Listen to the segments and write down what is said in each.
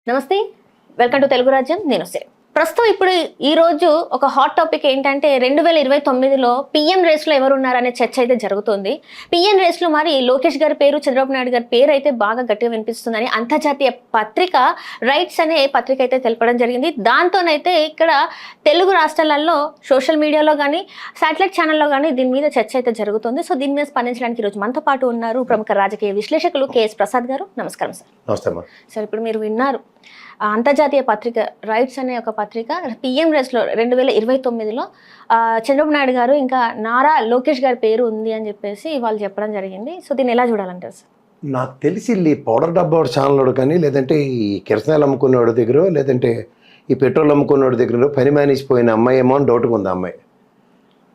నమస్తే, welcome to Telugu రాజ్యం. నేను సిరి. ప్రస్తుతం ఇప్పుడు ఈ రోజు ఒక హాట్ టాపిక్ ఏంటంటే 2029లో పిఎం రేస్లో ఎవరున్నారనే చర్చ అయితే జరుగుతుంది. పిఎం రేస్లో మరి లోకేష్ గారి పేరు, చంద్రబాబు నాయుడు గారి పేరు అయితే బాగా గట్టిగా వినిపిస్తుందని అంతర్జాతీయ పత్రిక రైట్స్ అనే పత్రిక అయితే తెలపడం జరిగింది. దాంతోనైతే ఇక్కడ తెలుగు రాష్ట్రాలలో సోషల్ మీడియాలో కానీ శాటిలైట్ ఛానల్లో కానీ దీని మీద చర్చ అయితే జరుగుతుంది. సో దీని మీద స్పందించడానికి ఈరోజు మనతో పాటు ఉన్నారు ప్రముఖ రాజకీయ విశ్లేషకులు కేఎస్ ప్రసాద్ గారు. నమస్కారం సార్. నమస్తే. సార్, ఇప్పుడు మీరు విన్నారు అంతర్జాతీయ పత్రిక రైట్స్ అనే ఒక పత్రిక పిఎం రేస్లో 2029లో చంద్రబాబు నాయుడు గారు ఇంకా నారా లోకేష్ గారి పేరు ఉంది అని చెప్పేసి వాళ్ళు చెప్పడం జరిగింది. సో దీన్ని ఎలా చూడాలంటారు సార్? నాకు తెలిసి ఈ పౌడర్ డబ్బా ఛానల్ కానీ, లేదంటే ఈ కిరసనాయలు అమ్ముకునేవాడి దగ్గర, లేదంటే ఈ పెట్రోల్ అమ్ముకునేవాడి దగ్గర పని మానేసిపోయిన అమ్మాయి ఏమో అని డౌట్గా ఉంది అమ్మాయి.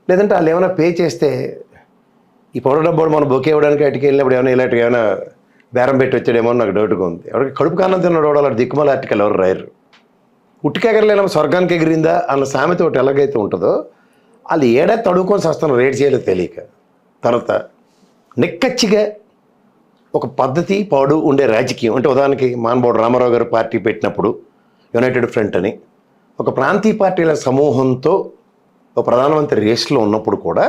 లేదంటే వాళ్ళు ఏమైనా పే చేస్తే ఈ పౌడర్ డబ్బాడు మనం బొకే ఇవ్వడానికి అటుకి వెళ్ళినప్పుడు ఇలాంటివి ఏమైనా బేరం పెట్టి వచ్చాడేమో అని నాకు డౌట్గా ఉంది. ఎవరికి కడుపు కారణం తిన్నాడు వాడు దిక్కుమాల ఆర్టికల్ ఎవరు రాయరు. ఉట్టికెగరలేనా స్వర్గానికి ఎగిరిందా అన్న సామెత ఒకటి ఎలాగైతే ఉంటుందో వాళ్ళు ఏడాది తడుకొని వస్తాను రేట్ చేయలేదు తెలియక. తర్వాత నిక్కచ్చిగా ఒక పద్ధతి పాడు ఉండే రాజకీయం అంటే ఉదాహరణకి మానబోడు రామారావు గారు పార్టీ పెట్టినప్పుడు యునైటెడ్ ఫ్రంట్ అని ఒక ప్రాంతీయ పార్టీల సమూహంతో ఒక ప్రధానమంత్రి రేస్లో ఉన్నప్పుడు కూడా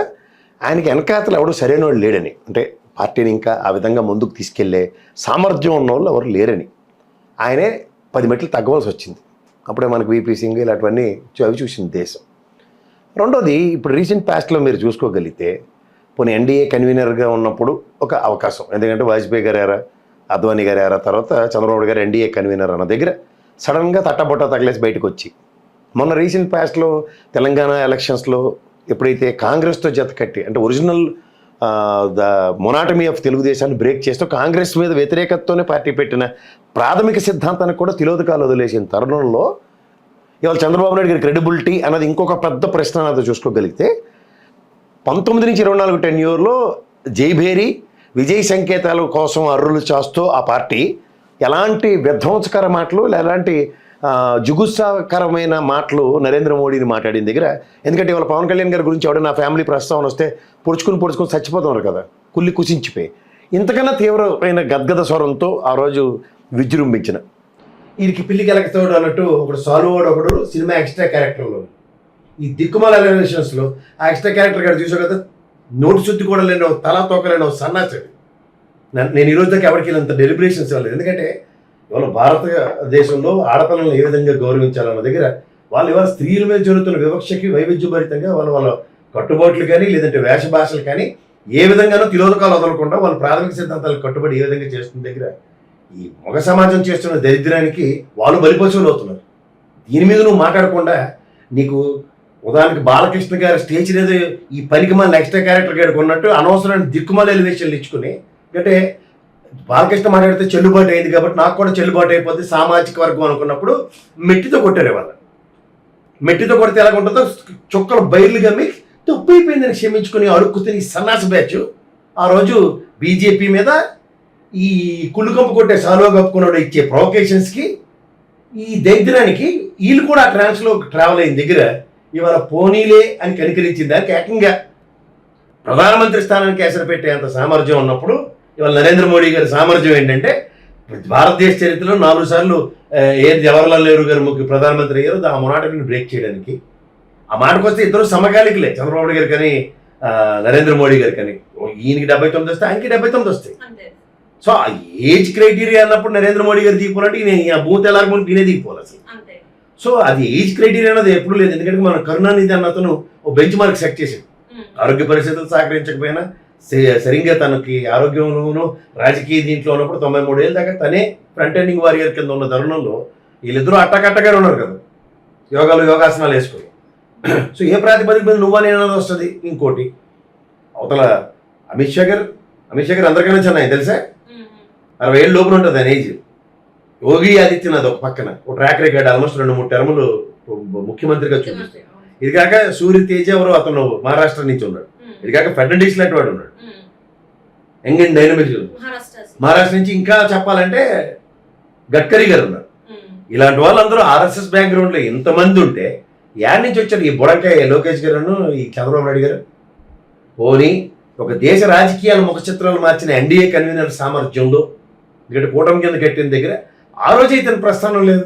ఆయనకి వెనకాతలు ఎవడు సరైన వాడు లేడని, అంటే పార్టీని ఇంకా ఆ విధంగా ముందుకు తీసుకెళ్లే సామర్థ్యం ఉన్న వాళ్ళు ఎవరు లేరని ఆయనే 10 మెట్లు తగ్గవలసి వచ్చింది. అప్పుడే మనకు వీపీ సింగ్ ఇలాంటివన్నీ అవి చూసింది దేశం. రెండోది, ఇప్పుడు రీసెంట్ పాస్ట్లో మీరు చూసుకోగలిగితే పోనీ ఎన్డీఏ కన్వీనర్గా ఉన్నప్పుడు ఒక అవకాశం, ఎందుకంటే వాజ్పేయి గారు ఎరా, అద్వానీ గారు ఎరా, తర్వాత చంద్రబాబు గారు ఎన్డీఏ కన్వీనర్ అన్న దగ్గర సడన్గా తట్టబొట్ట తగిలేసి బయటకు వచ్చి మొన్న రీసెంట్ పాస్ట్లో తెలంగాణ ఎలక్షన్స్లో ఎప్పుడైతే కాంగ్రెస్తో జత కట్టి అంటే ఒరిజినల్ ద మొనాటమీ ఆఫ్ తెలుగుదేశాన్ని బ్రేక్ చేస్తూ కాంగ్రెస్ మీద వ్యతిరేకతతోనే పార్టీ పెట్టిన ప్రాథమిక సిద్ధాంతానికి కూడా తిలోదకాలు వదిలేసిన తరుణంలో ఇవాళ చంద్రబాబు నాయుడు గారి క్రెడిబిలిటీ అన్నది ఇంకొక పెద్ద ప్రశ్న అన్నది చూసుకోగలిగితే 19 నుంచి 24 టెన్యూర్లో జైభేరి విజయ్ సంకేతాల కోసం అర్రులు చేస్తూ ఆ పార్టీ ఎలాంటి విధ్వంసకర మాటలు, ఎలాంటి జుగుత్సాకరమైన మాటలు నరేంద్ర మోడీని మాట్లాడిన దగ్గర, ఎందుకంటే ఇవాళ పవన్ కళ్యాణ్ గారి గురించి ఎవడైనా నా ఫ్యామిలీ ప్రస్తావన వస్తే పొడుచుకుని చచ్చిపోతున్నారు కదా, కుళ్ళి కుసించిపోయి. ఇంతకన్నా తీవ్రమైన గద్గద స్వరంతో ఆ రోజు విజృంభించిన వీరికి పిల్లికి ఎలకతోడు అన్నట్టు ఒకడు సాల్వాడు, ఒకడు సినిమా ఎక్స్ట్రా క్యారెక్టర్లో ఈ దిక్కుమాల ఎలివేషన్స్లో ఆ ఎక్స్ట్రా క్యారెక్టర్ గారు చూసావు కదా, నోటు శుద్ధి కూడా లేని తలా తోకలేని సన్నాచాడు. నేను ఈరోజు దాకా ఎవరికి వెళ్ళినంత డెలిబరేషన్స్ ఇవ్వలేదు. ఎందుకంటే ఇవాళ భారతదేశంలో ఆడపిల్లలను ఏ విధంగా గౌరవించాలన్న దగ్గర వాళ్ళు ఇవాళ స్త్రీల మీద జరుగుతున్న వివక్షకి వైవిధ్యభరితంగా వాళ్ళ కట్టుబాట్లు కానీ లేదంటే వేష భాషలు కానీ ఏ విధంగానూ తిలోదకాలు వదలకుండా వాళ్ళ ప్రాథమిక సిద్ధాంతాలకు కట్టుబడి ఏ విధంగా చేస్తున్న దగ్గర ఈ మగ సమాజం చేస్తున్న దరిద్రానికి వాళ్ళు బలిపశువులు అవుతున్నారు. దీని మీద నువ్వు మాట్లాడకుండా నీకు ఉదాహరణకి బాలకృష్ణ గారి స్టేజ్ మీద ఈ పనికి మన ఎక్స్ట్రా క్యారెక్టర్ గారికి ఉన్నట్టు అనవసరమైన దిక్కుమాల ఎలివేషన్లు ఇచ్చుకుని, అంటే బాలకృష్ణ మాట్లాడితే చెల్లుబాటు అయింది కాబట్టి నాకు కూడా చెల్లుబాటు అయిపోద్ది సామాజిక వర్గం అనుకున్నప్పుడు మెట్టితో కొట్టారు. వాళ్ళ మెట్టితో కొడితే ఎలా ఉంటుందో చుక్కలు బయర్లు గమ్మి తప్పైపోయిందని క్షమించుకుని అడుక్కుతున్న ఈ సన్నాస బ్యాచ్ ఆ రోజు బీజేపీ మీద ఈ కుళ్ళు కంపు కొట్టే సాలువా కప్పుకున్నాడు ఇచ్చే ప్రొవకేషన్స్కి ఈ దరిద్రానికి వీళ్ళు కూడా ఆ ట్రాన్స్లో ట్రావెల్ అయిన దగ్గర ఇవాళ పోనీలే అని కనికరించిన దానికి ఏకంగా ప్రధానమంత్రి స్థానానికి ఎసరు పెట్టేంత సామర్థ్యం ఉన్నప్పుడు ఇవాళ నరేంద్ర మోడీ గారి సామర్థ్యం ఏంటంటే భారతదేశ చరిత్రలో 4 సార్లు జవహర్లాల్ నెహ్రూ గారు ప్రధానమంత్రి అయ్యారు, ఆ మొనాటమీని బ్రేక్ చేయడానికి. ఆ మాటకు వస్తే ఇద్దరు సమకాలికలే, చంద్రబాబు గారు కానీ నరేంద్ర మోడీ గారు కానీ. ఈయనకి 79 వస్తే ఆయనకి 79 వస్తాయి. సో ఆ ఏజ్ క్రైటీరియా అన్నప్పుడు నరేంద్ర మోడీ గారు దిగిపోవాలంటే ఈయన బూత్ ఎలాగో ఈయనే దిగిపోవాలి అసలు. సో అది ఏజ్ క్రైటీరియా అన్నది ఎప్పుడు లేదు. ఎందుకంటే మన కరుణానిధి అన్న అతను ఓ బెంచ్ మార్క్ సెట్ చేశాడు. ఆరోగ్య పరిస్థితులు సహకరించకపోయినా సరిగ్గా తనకి ఆరోగ్యంలోనూ రాజకీయ దీంట్లో ఉన్నప్పుడు 93 ఏళ్ళ దాకా తనే ఫ్రంట్ ఎండింగ్ వారియర్ కింద ఉన్న తరుణంలో వీళ్ళిద్దరూ అట్టకట్టగా ఉన్నారు కదా, యోగాసనాలు వేసుకొని. సో ఏ ప్రాతిపదిక మీద నువ్వనేది వస్తుంది. ఇంకోటి అవతల అమిత్ షా గారు అందరికైనా చిన్న తెలుసా, 60 ఏళ్ళ లోపల ఉంటుంది ఆయన ఏజ్. యోగి ఆదిత్యనాథ్ ఒక పక్కన ఒక ట్రాక్ రికార్డ్ ఆల్మోస్ట్ 2-3 టర్ములు ముఖ్యమంత్రిగా చూపిస్తాయి. ఇది కాక సూర్య తేజ ఎవరు అతను మహారాష్ట్ర నుంచి ఉన్నాడు. ఇది కాక ఫెడరలిస్ట్ లాంటి వాడు ఉన్నాడు, యంగ్ అండ్ డైనమిక్. మహారాష్ట్ర నుంచి ఇంకా చెప్పాలంటే గడ్కరీ గారు ఉన్నారు. ఇలాంటి వాళ్ళందరూ ఆర్ఎస్ఎస్ బ్యాక్గ్రౌండ్లో ఎంతమంది ఉంటే యాడ్ నుంచి వచ్చారు ఈ బుడంకాయ లోకేష్ గారు, ఈ చంద్రబాబు నాయుడు గారు. పోనీ ఒక దేశ రాజకీయాల ముఖ చిత్రాలు మార్చిన ఎన్డీఏ కన్వీనర్ సామర్థ్యంలో, ఎందుకంటే కూటమి కింద కట్టిన దగ్గర ఆ రోజు ఇతని ప్రస్థానం లేదు.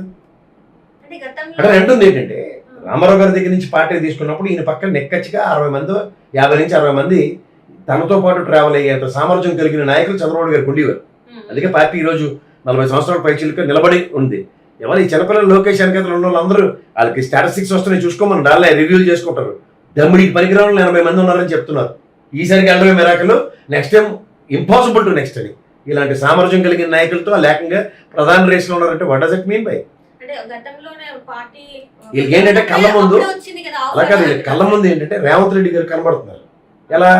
అంటే గతంలో అంటే రెండుంది ఏంటంటే రామారావు గారి దగ్గర నుంచి పార్టీ తీసుకున్నప్పుడు ఈయన పక్కన నెక్కచ్చిగా 60 మంది 50 నుంచి 60 మంది తనతో పాటు ట్రావెల్ అయ్యేంత సామర్థ్యం కలిగిన నాయకులు చంద్రబాబు గారికి ఉండేవారు. అందుకే పార్టీ ఈరోజు 40 సంవత్సరాల పైచిలుక నిలబడి ఉంది. ఎవరు ఈ చిన్నపిల్లలు లోకేష్ వెనకతలు ఉన్న వాళ్ళందరూ వాళ్ళకి స్టాటిస్టిక్స్ వస్తున్నాయి చూసుకోమని దానిలో రివ్యూలు చేసుకుంటారు. దమ్ముడికి పనికిరాని 80 మంది ఉన్నారని చెప్తున్నారు. ఈసారికి వెళ్ళడమే miracle, next time impossible to next అని. ఇలాంటి సామర్థ్యం కలిగిన నాయకులతో లేకంగా ప్రధాన రేసులో ఉన్నారంటే what does it mean by? వీళ్ళకి ఏంటంటే కళ్ళ ముందు అలా కాదు, వీళ్ళకి కళ్ళ ముందు ఏంటంటే రేవంత్ రెడ్డి గారు కనబడుతున్నారు. ఎలా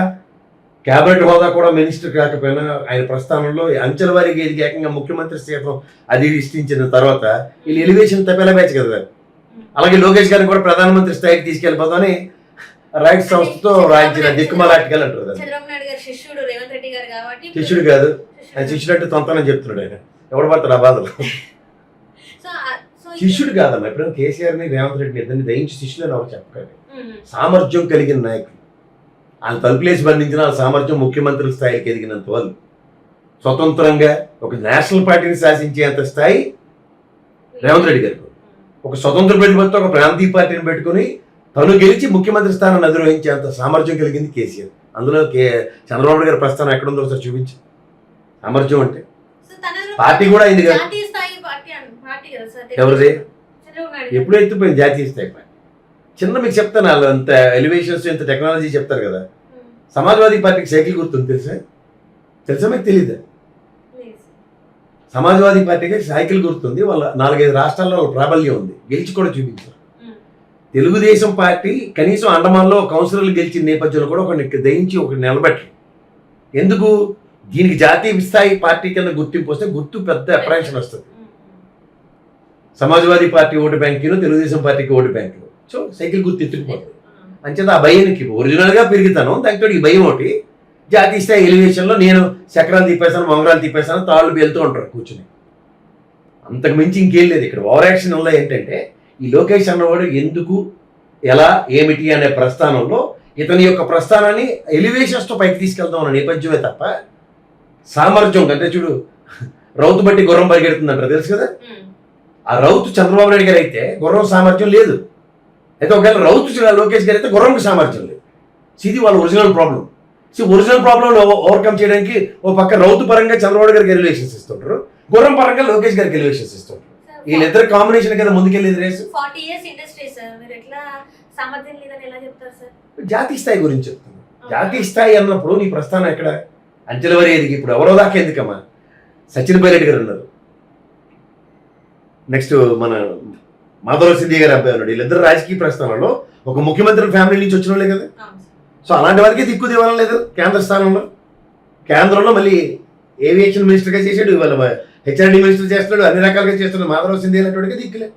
క్యాబినెట్ హోదా కూడా మినిస్టర్ కాకపోయినా ఆయన ప్రస్థానంలో అంచెల వారికి ఎదిగి ఏకంగా ముఖ్యమంత్రి సీతం అది ఇష్టించిన తర్వాత వీళ్ళు ఎలివేషన్ తప్పేలా బ్యాచ్ కదా. అలాగే లోకేష్ గారిని కూడా ప్రధానమంత్రి స్థాయికి తీసుకెళ్ళిపోతామని రైట్ సంస్థతో రాయించిన దిక్కుమాలాటికల్ అంటారు. శిష్యుడు కాదు, ఆయన శిష్యుడు అంటే తొంతనని చెప్తున్నాడు. ఆయన ఎవడు పడతాడు ఆ బాధలు? శిష్యుడు కాదమ్మా. ఎప్పుడైనా కేసీఆర్ని రేవంత్ రెడ్డిని ఇద్దరిని దయించి శిష్యులని ఎవరు చెప్పకండి. సామర్థ్యం కలిగిన నాయకులు, వాళ్ళు తలుపులేసి బంధించిన వాళ్ళ సామర్థ్యం ముఖ్యమంత్రి స్థాయికి ఎదిగినంత వాళ్ళు స్వతంత్రంగా ఒక నేషనల్ పార్టీని శాసించేంత స్థాయి రేవంత్ రెడ్డి గారికి. ఒక స్వతంత్ర ప్రతిపత్తి ఒక ప్రాంతీయ పార్టీని పెట్టుకుని తను గెలిచి ముఖ్యమంత్రి స్థానాన్ని అధిరోహించేంత సామర్థ్యం కలిగింది కేసీఆర్. అందులో చంద్రబాబు గారి ప్రస్థానం ఎక్కడుందో ఒకసారి చూపించి. సామర్థ్యం అంటే పార్టీ కూడా అయింది కదా. ఎవరిది ఎప్పుడు ఎత్తిపోయింది జాతీయ స్థాయి పార్టీ? చిన్న మీకు చెప్తాను, వాళ్ళు అంత ఎలివేషన్స్ ఇంత టెక్నాలజీ చెప్తారు కదా. సమాజ్వాదీ పార్టీకి సైకిల్ గుర్తుంది తెలుసా మీకు తెలీదా? సమాజ్వాదీ పార్టీకి సైకిల్ గుర్తుంది. వాళ్ళ 4-5 రాష్ట్రాల్లో ప్రాబల్యం ఉంది, గెలిచి కూడా చూపించారు. తెలుగుదేశం పార్టీ కనీసం అండమాన్లో కౌన్సిలర్లు గెలిచిన నేపథ్యంలో కూడా ఒకరిని దయించి ఒకరిని నిలబెట్టరు. ఎందుకు? దీనికి జాతీయ స్థాయి పార్టీ కింద గుర్తింపు వస్తే గుర్తు పెద్ద అప్రహెన్షన్ వస్తుంది. సమాజ్వాదీ పార్టీ ఓటు బ్యాంకును తెలుగుదేశం పార్టీకి ఓటు బ్యాంకులు. సో సైకిల్ గుర్తు ఎత్తుకుపోతుంది. అంచేత ఆ భయానికి ఒరిజినల్గా పెరుగుతాను, దాంతో ఈ భయం ఒకటి. జాతీయ స్థాయి ఎలివేషన్లో నేను చక్రాలు తిప్పేశాను, మొంగరాలు తిప్పేశాను, తాళ్ళు వెళ్తూ ఉంటారు కూర్చుని. అంతకు మించి ఇంకేం లేదు ఇక్కడ. ఓవర్ యాక్షన్ వల్ల ఏంటంటే ఈ లోకేష్ అన్నవాడు ఎందుకు ఎలా ఏమిటి అనే ప్రస్థానంలో ఇతని యొక్క ప్రస్థానాన్ని ఎలివేషన్స్తో పైకి తీసుకెళ్తాం అన్న నేపథ్యమే తప్ప సామర్థ్యం అంటే చూడు, రౌతు బట్టి గుర్రం పరిగెడుతుందంటారు తెలుసు కదా. ఆ రౌతు చంద్రబాబు నాయుడు గారు అయితే గుర్రం సామర్థ్యం లేదు. అయితే ఒకవేళ రౌతు లోకేష్ గారు అయితే గుర్రంకి సామర్థ్యం లేదు. ఇది వాళ్ళ original problem. Original problem overcome చేయడానికి ఓ పక్క రౌతు పరంగా చంద్రబాబు గారికి ఎలివేషన్స్ ఇస్తుంటారు, గుర్రం పరంగా లోకేష్ గారికి ఎలివేషన్స్ ఇస్తుంటారు. వీళ్ళిద్దరు కాంబినేషన్ కదా ముందుకెళ్ళేది రేసు. జాతీయ స్థాయి గురించి చెప్తాను. జాతీయ స్థాయి అన్నప్పుడు నీ ప్రస్థానం ఎక్కడ? అంచెల వరి ఎదిగి ఇప్పుడు ఎవరో దాకా ఎందుకమ్మా? సచిన్ పైలట్ గారు ఉన్నారు, నెక్స్ట్ మన మాధవరావు సింధియా గారు అబ్బాయి ఉన్నాడు. వీళ్ళిద్దరు రాజకీయ ప్రస్థానంలో ఒక ముఖ్యమంత్రి ఫ్యామిలీ నుంచి వచ్చిన వాళ్ళే కదా. సో అలాంటి వారికి దిక్కు దివాలం లేదు కేంద్ర స్థానంలో. కేంద్రంలో మళ్ళీ ఏవియేషన్ మినిస్టర్గా చేసాడు, ఇవాళ హెచ్ఆర్డీ మినిస్టర్ చేస్తున్నాడు, అన్ని రకాలుగా చేస్తున్నాడు. మాధవరావు సింధియా అనేటువంటిగా దిక్కులే.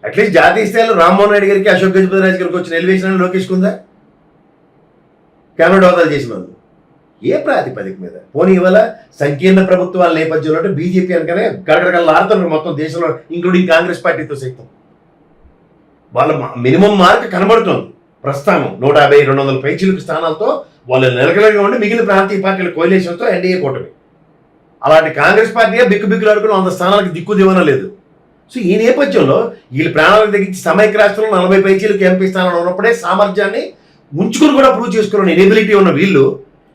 అట్లీస్ట్ జాతీయ స్థాయిలో రామ్మోహన్ రెడ్డి గారికి అశోక్ గజపతిరాజు గారికి వచ్చిన ఎలివేషన్ లోకేష్ కుందా? కేంద్ర హోదాలు చేసిన వాళ్ళు ఏ ప్రాతిపదిక మీద? పోనీ ఇవాళ సంకీర్ణ ప్రభుత్వాల నేపథ్యంలో బీజేపీ అనగానే గడగడగలాడుతున్నారు మొత్తం దేశంలో, ఇంక్లూడింగ్ కాంగ్రెస్ పార్టీతో సైతం. వాళ్ళ మినిమం మార్క్ కనబడుతుంది. ప్రస్థానం 150-200 పైచిలుకు స్థానాలతో వాళ్ళు నిలకడగా ఉండి మిగిలిన ప్రాంతీయ పార్టీల కోయిలేషన్తో ఎన్డీఏ కూటమి. అలాంటి కాంగ్రెస్ పార్టీ బిక్కులాడుకుని 100 స్థానాలకు దిక్కు దివన లేదు. సో ఈ నేపథ్యంలో వీళ్ళు ప్రాణాలకు తగ్గించి సమైక్య రాష్ట్రంలో 40 పైచీలకు ఎంపీ స్థానంలో ఉన్నప్పుడే సామర్థ్యాన్ని ఉంచుకుని కూడా ప్రూవ్ చేసుకున్న ఎనిబిలిటీ ఉన్న వీళ్ళు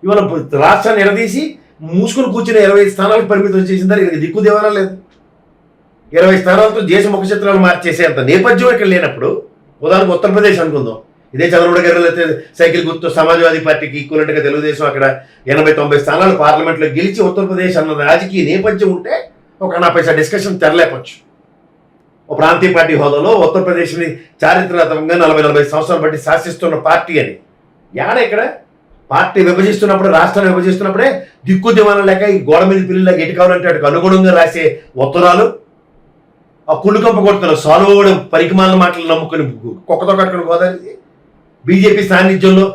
ఇవాళ రాష్ట్రాన్ని ఎడదీసి మూసుకుని కూర్చుని 25 స్థానాలకు పరిమితం చేసిన వీళ్ళకి దిక్కు దివానా లేదు. 20 స్థానాలతో దేశ ముఖ చిత్రాలు మార్చేసేంత నేపథ్యం ఇక్కడ లేనప్పుడు, ఉదాహరణకు ఉత్తరప్రదేశ్ అనుకుందాం, ఇదే చంద్రబాబు గారు అయితే సైకిల్ గుర్తు సమాజ్వాదీ పార్టీకి ఈక్వలెంట్గా తెలుగుదేశం అక్కడ 80-90 స్థానాలు పార్లమెంట్లో గెలిచి ఉత్తరప్రదేశ్ అన్న రాజకీయ నేపథ్యం ఉంటే ఒక 40 డిస్కషన్ తెరలేపచ్చు. ఒక ప్రాంతీయ పార్టీ హోదాలో ఉత్తరప్రదేశ్ని చారిత్రాత్మకంగా 40-40 సంవత్సరాలు బట్టి శాసిస్తున్న పార్టీ అని. యాడ ఇక్కడ పార్టీ విభజిస్తున్నప్పుడు, రాష్ట్రాన్ని విభజిస్తున్నప్పుడే దిక్కు దివానం లేక ఈ గోడ మీద పిల్లలకి ఎటు కావాలంటే అటుకు అనుగుణంగా రాసే ఉత్తరాలు, ఆ కుళ్ళు కంప కొడుతున్నారు సాల్వ్ అవ్వడం పరికమాల మాటలు నమ్ముకుని కుక్కతో కట్టుకుని గోదావరి. బీజేపీ సాన్నిధ్యంలో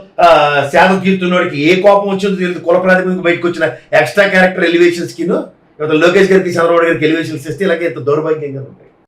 సేద తీరుతున్నవాడికి ఏ కోపం వచ్చిందో తెలియదు. కుల ప్రాతిపదిక బయటకు వచ్చిన ఎక్స్ట్రా క్యారెక్టర్ ఎలివేషన్స్కి లోకేష్ గారికి చంద్రబాబు గారికి ఎలివేషన్స్ ఇస్తే ఇలాగే ఇంత దౌర్భాగ్యంగా ఉంటాయి.